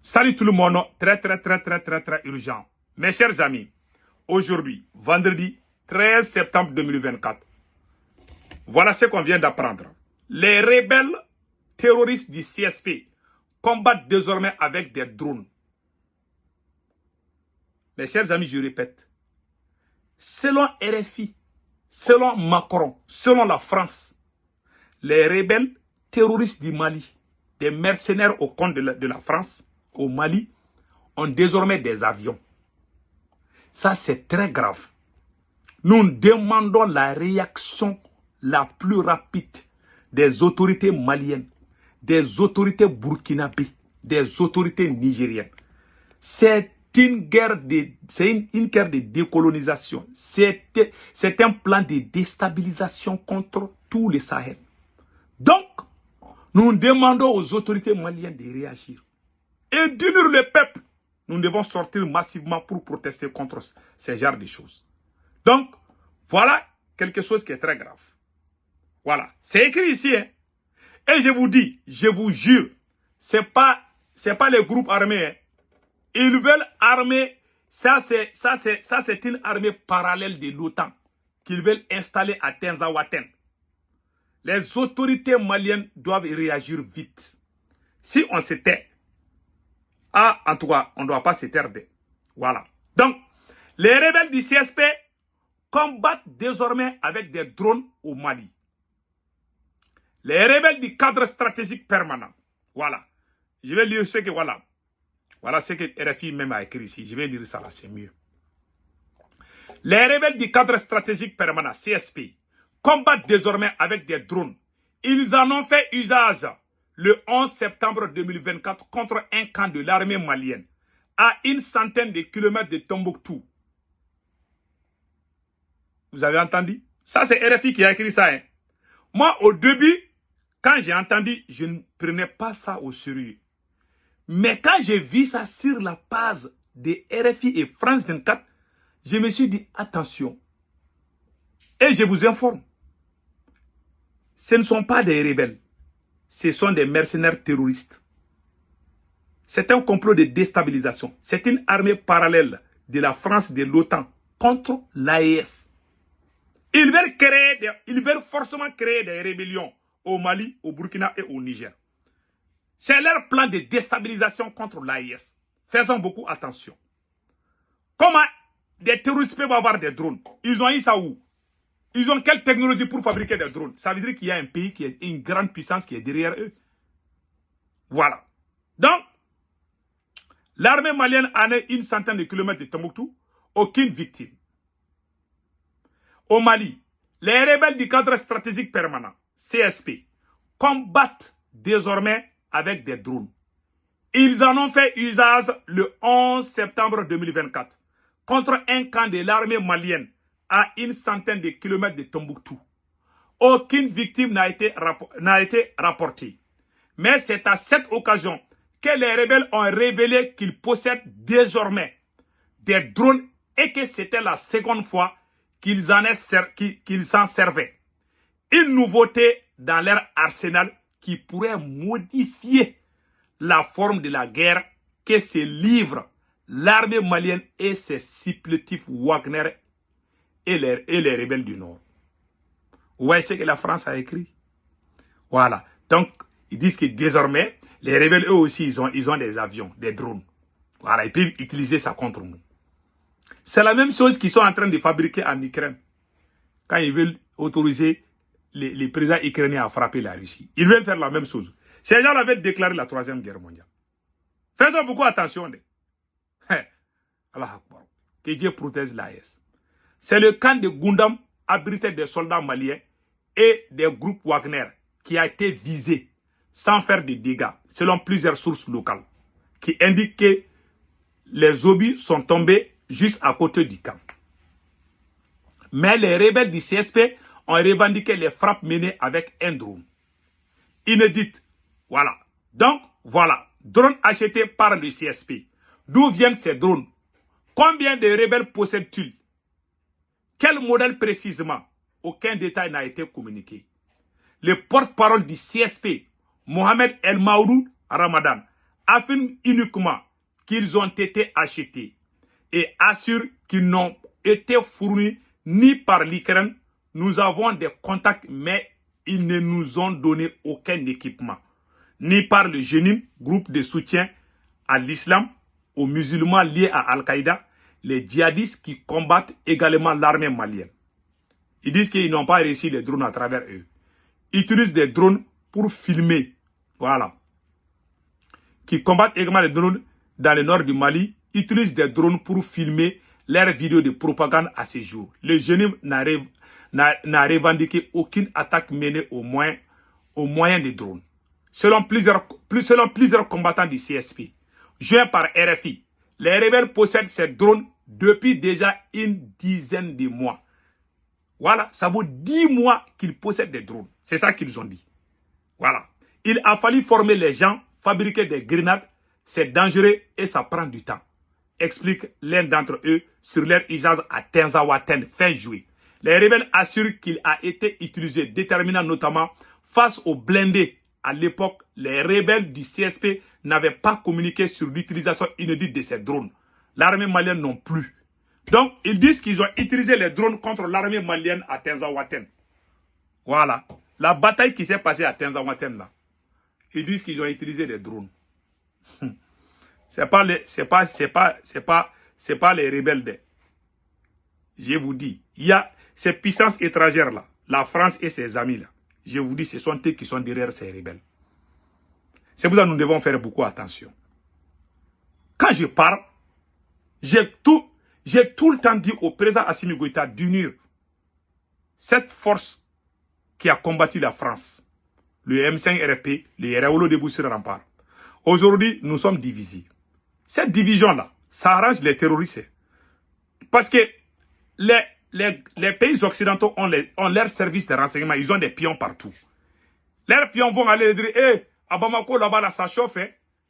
Salut tout le monde, très urgent. Mes chers amis, aujourd'hui, vendredi 13 septembre 2024, voilà ce qu'on vient d'apprendre. Les rebelles terroristes du CSP combattent désormais avec des drones. Mes chers amis, je répète, selon RFI, selon Macron, selon la France, les rebelles terroristes du Mali, des mercenaires au compte de la France, au Mali, ont désormais des avions. Ça, c'est très grave. Nous demandons la réaction la plus rapide des autorités maliennes, des autorités burkinabées, des autorités nigériennes. C'est une guerre de décolonisation. C'est un plan de déstabilisation contre tout le Sahel. Donc, nous demandons aux autorités maliennes de réagir et d'unir le peuple. Nous devons sortir massivement pour protester contre ce genre de choses. Donc, voilà quelque chose qui est très grave. Voilà, c'est écrit ici. Hein. Et je vous dis, je vous jure, c'est pas les groupes armés. Hein. Ils veulent armer, ça c'est une armée parallèle de l'OTAN qu'ils veulent installer à Tenzawaten. Les autorités maliennes doivent réagir vite. Si on se tait, en tout cas, on ne doit pas se taire. Voilà. Donc, les rebelles du CSP combattent désormais avec des drones au Mali. Les rebelles du cadre stratégique permanent. Voilà. Je vais lire ce que, voilà. Voilà ce que RFI même a écrit ici. Je vais lire ça là, c'est mieux. Les rebelles du cadre stratégique permanent, CSP, combattent désormais avec des drones. Ils en ont fait usage le 11 septembre 2024 contre un camp de l'armée malienne à une centaine de kilomètres de Tombouctou. Vous avez entendu? Ça, c'est RFI qui a écrit ça. Hein. Moi, au début, quand j'ai entendu, je ne prenais pas ça au sérieux. Mais quand j'ai vu ça sur la page de RFI et France 24, je me suis dit, attention. Et je vous informe, ce ne sont pas des rebelles. Ce sont des mercenaires terroristes. C'est un complot de déstabilisation. C'est une armée parallèle de la France, de l'OTAN, contre l'AES. Ils veulent forcément créer des rébellions au Mali, au Burkina et au Niger. C'est leur plan de déstabilisation contre l'AES. Faisons beaucoup attention. Comment des terroristes peuvent avoir des drones? Ils ont eu ça où? Ils ont quelle technologie pour fabriquer des drones? Ça veut dire qu'il y a un pays qui est une grande puissance qui est derrière eux. Voilà. Donc, l'armée malienne en est une centaine de kilomètres de Tombouctou. Aucune victime. Au Mali, les rebelles du cadre stratégique permanent, CSP, combattent désormais avec des drones. Ils en ont fait usage le 11 septembre 2024 contre un camp de l'armée malienne à une centaine de kilomètres de Tombouctou. Aucune victime n'a été rapportée. Mais c'est à cette occasion que les rebelles ont révélé qu'ils possèdent désormais des drones et que c'était la seconde fois qu'ils s'en servaient. Une nouveauté dans leur arsenal qui pourrait modifier la forme de la guerre que se livrent l'armée malienne et ses supplétifs Wagner et les rebelles du Nord. Vous voyez ce que la France a écrit? Voilà. Donc, ils disent que désormais, les rebelles, eux aussi, ils ont des avions, des drones. Voilà, ils peuvent utiliser ça contre nous. C'est la même chose qu'ils sont en train de fabriquer en Ukraine. Quand ils veulent autoriser les présidents ukrainiens à frapper la Russie. Ils veulent faire la même chose. Ces gens-là veulent déclarer la troisième guerre mondiale. Faisons beaucoup attention. Allah Akbar. Que Dieu protège l'AES. C'est le camp de Gundam abrité des soldats maliens et des groupes Wagner qui a été visé sans faire de dégâts, selon plusieurs sources locales, qui indiquent que les obus sont tombés juste à côté du camp. Mais les rebelles du CSP ont revendiqué les frappes menées avec un drone. Inédite. Voilà. Donc, voilà. Drones achetés par le CSP. D'où viennent ces drones? Combien de rebelles possèdent-ils? Quel modèle précisément? Aucun détail n'a été communiqué. Le porte-parole du CSP, Mohamed El Maoudou Ramadan, affirment uniquement qu'ils ont été achetés et assurent qu'ils n'ont été fournis ni par l'Ukraine. Nous avons des contacts, mais ils ne nous ont donné aucun équipement, ni par le Jenim, groupe de soutien à l'islam, aux musulmans liés à Al-Qaïda, les djihadistes qui combattent également l'armée malienne. Ils disent qu'ils n'ont pas réussi les drones à travers eux. Ils utilisent des drones pour filmer. Voilà. Qui combattent également les drones dans le nord du Mali, utilisent des drones pour filmer leurs vidéos de propagande à ce jour. Le Jenim n'a revendiqué aucune attaque menée au moyen des drones. Selon plusieurs combattants du CSP, joints par RFI, les rebelles possèdent ces drones depuis déjà une dizaine de mois. Voilà, ça vaut 10 mois qu'ils possèdent des drones. C'est ça qu'ils ont dit. Voilà. Il a fallu former les gens, fabriquer des grenades. C'est dangereux et ça prend du temps. Explique l'un d'entre eux sur leur usage à Tenzawaten fin juillet. Les rebelles assurent qu'il a été utilisé, déterminant notamment face aux blindés. À l'époque, les rebelles du CSP n'avaient pas communiqué sur l'utilisation inédite de ces drones. L'armée malienne non plus. Donc, ils disent qu'ils ont utilisé les drones contre l'armée malienne à Tenzawaten. Voilà. La bataille qui s'est passée à Tenzawaten là. Ils disent qu'ils ont utilisé des drones. C'est pas les rebelles. Je vous dis, il y a ces puissances étrangères là, la France et ses amis là. Je vous dis, ce sont eux qui sont derrière ces rebelles. C'est pour ça que nous devons faire beaucoup attention. Quand je parle, j'ai tout le temps dit au président Assimi Goïta d'unir cette force qui a combattu la France, le M5-RP, le Réolo de Boussira-Rempart. Aujourd'hui, nous sommes divisés. Cette division-là, ça arrange les terroristes. Parce que les pays occidentaux ont leur service de renseignement, ils ont des pions partout. Leurs pions vont aller dire, à Bamako, là-bas, là, ça chauffe.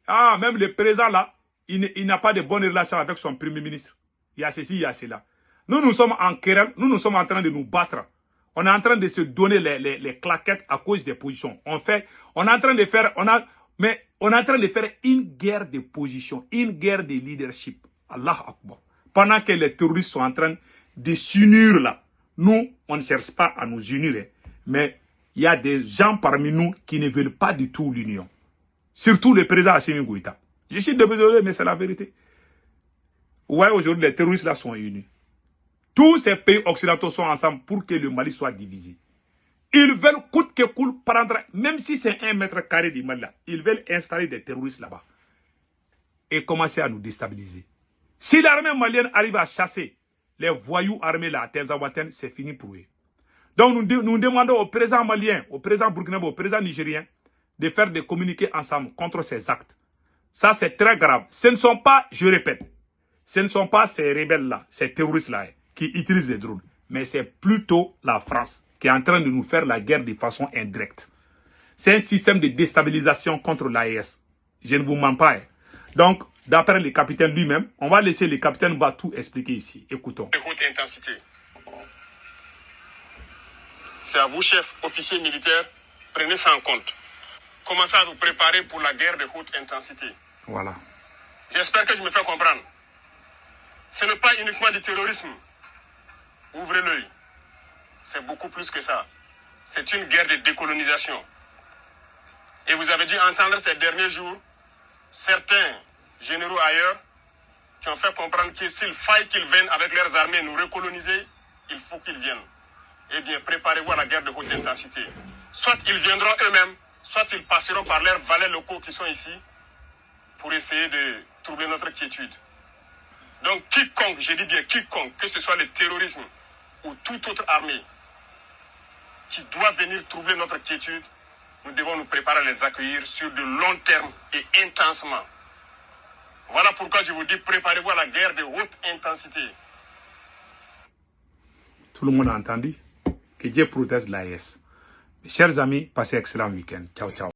Ah, même le président, là, il n'a pas de bonnes relations avec son premier ministre. Il y a ceci, il y a cela. Nous sommes en querelle, nous sommes en train de nous battre. On est en train de se donner les claquettes à cause des positions. On est en train de faire une guerre de position, une guerre de leadership. Allah Akbar. Pendant que les terroristes sont en train de s'unir là, nous, on ne cherche pas à nous unir. Mais il y a des gens parmi nous qui ne veulent pas du tout l'union. Surtout le président Assimi Goïta. Je suis désolé, mais c'est la vérité. Ouais, aujourd'hui, les terroristes là sont unis. Tous ces pays occidentaux sont ensemble pour que le Mali soit divisé. Ils veulent coûte que coûte prendre, même si c'est 1 mètre carré du Mali là, ils veulent installer des terroristes là-bas. Et commencer à nous déstabiliser. Si l'armée malienne arrive à chasser les voyous armés là à Tenzawaten, c'est fini pour eux. Donc nous demandons au président malien, au président burkinabé, au président nigérien, de faire des communiqués ensemble contre ces actes. Ça c'est très grave. Ce ne sont pas, je répète, ce ne sont pas ces rebelles-là, ces terroristes-là, qui utilisent les drones. Mais c'est plutôt la France qui est en train de nous faire la guerre de façon indirecte. C'est un système de déstabilisation contre l'AES. Je ne vous mens pas. Donc, d'après le capitaine lui-même, on va laisser le capitaine va tout expliquer ici. Écoutons. De haute intensité. C'est à vous, chef officier militaire, prenez ça en compte. Commencez à vous préparer pour la guerre de haute intensité. Voilà. J'espère que je me fais comprendre. Ce n'est pas uniquement du terrorisme. Ouvrez l'œil. C'est beaucoup plus que ça. C'est une guerre de décolonisation. Et vous avez dû entendre ces derniers jours certains généraux ailleurs qui ont fait comprendre que s'il faille qu'ils viennent avec leurs armées nous recoloniser, il faut qu'ils viennent. Eh bien, préparez-vous à la guerre de haute intensité. Soit ils viendront eux-mêmes, soit ils passeront par leurs valets locaux qui sont ici pour essayer de troubler notre quiétude. Donc quiconque, je dis bien quiconque, que ce soit le terrorisme ou toute autre armée qui doit venir troubler notre quiétude, nous devons nous préparer à les accueillir sur de long terme et intensement. Voilà pourquoi je vous dis, préparez-vous à la guerre de haute intensité. Tout le monde a entendu? Que Dieu protège l'AES. Mes chers amis, passez un excellent week-end. Ciao, ciao.